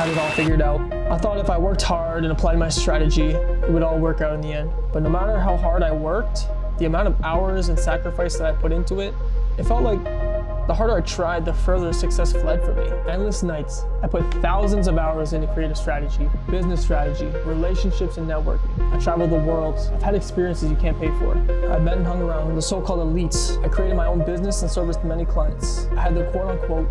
had it all figured out. I thought if I worked hard and applied my strategy, it would all work out in the end. But no matter how hard I worked, the amount of hours and sacrifice that I put into it, it felt like the harder I tried, the further success fled from me. Endless nights. I put thousands of hours into creative strategy, business strategy, relationships, and networking. I traveled the world. I've had experiences you can't pay for. I met and hung around the so-called elites. I created my own business and serviced many clients. I had the quote-unquote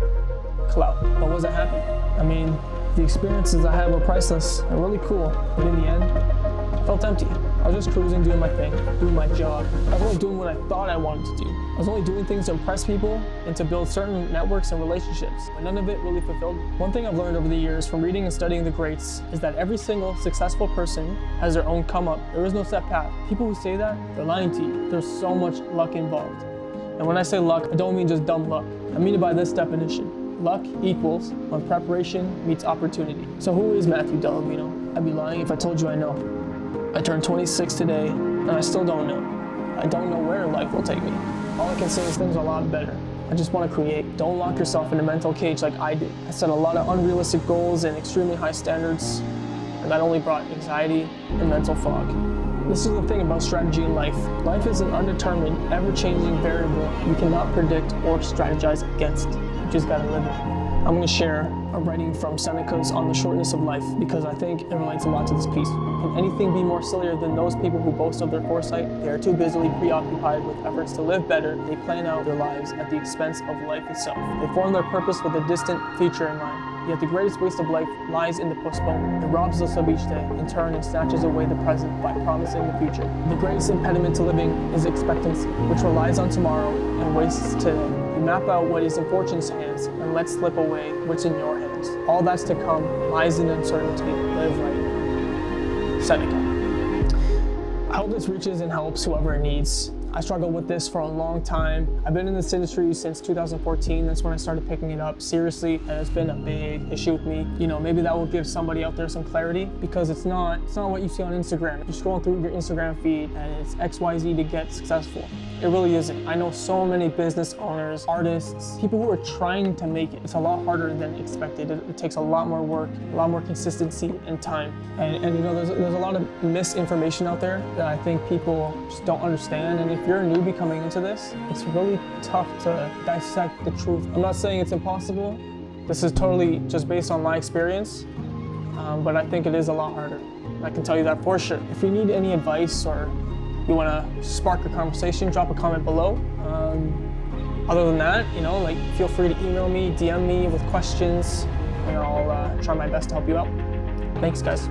clout, but was I happy? I mean, the experiences I had were priceless and really cool, but in the end, I felt empty. I was just cruising, doing my thing, doing my job. I was only doing what I thought I wanted to do. I was only doing things to impress people and to build certain networks and relationships, but none of it really fulfilled me. One thing I've learned over the years from reading and studying the greats is that every single successful person has their own come up. There is no set path. People who say that, they're lying to you. There's so much luck involved. And when I say luck, I don't mean just dumb luck. I mean it by this definition. Luck equals when preparation meets opportunity. So who is Matthew Delovino? I'd be lying if I told you I know. I turned 26 today, and I still don't know. I don't know where life will take me. All I can say is things are a lot better. I just want to create. Don't lock yourself in a mental cage like I did. I set a lot of unrealistic goals and extremely high standards, and that only brought anxiety and mental fog. This is the thing about strategy in life. Life is an undetermined, ever-changing variable you cannot predict or strategize against. You just gotta live it. I'm going to share a writing from Seneca's On the Shortness of Life because I think it relates a lot to this piece. Can anything be more sillier than those people who boast of their foresight? They are too busily preoccupied with efforts to live better. They plan out their lives at the expense of life itself. They form their purpose with a distant future in mind. Yet the greatest waste of life lies in the postponement. It robs us of each day, in turn, and snatches away the present by promising the future. The greatest impediment to living is expectancy, which relies on tomorrow and wastes today. You map out what is in fortune's hands and let slip away what's in your hands. All that's to come lies in uncertainty. Live right. Seneca. I hope this reaches and helps whoever it needs. I struggled with this for a long time. I've been in this industry since 2014. That's when I started picking it up seriously, and it's been a big issue with me. You know, maybe that will give somebody out there some clarity because it's not what you see on Instagram. You're scrolling through your Instagram feed and it's XYZ to get successful. It really isn't. I know so many business owners, artists, people who are trying to make it. It's a lot harder than expected. It takes a lot more work, a lot more consistency and time. And you know, there's a lot of misinformation out there that I think people just don't understand. And if you're a newbie coming into this, it's really tough to dissect the truth. I'm not saying it's impossible. This is totally just based on my experience, but I think it is a lot harder. I can tell you that for sure. If you need any advice or you want to spark a conversation, drop a comment below. Other than that, you know, like feel free to email me, DM me with questions, and I'll try my best to help you out. Thanks, guys.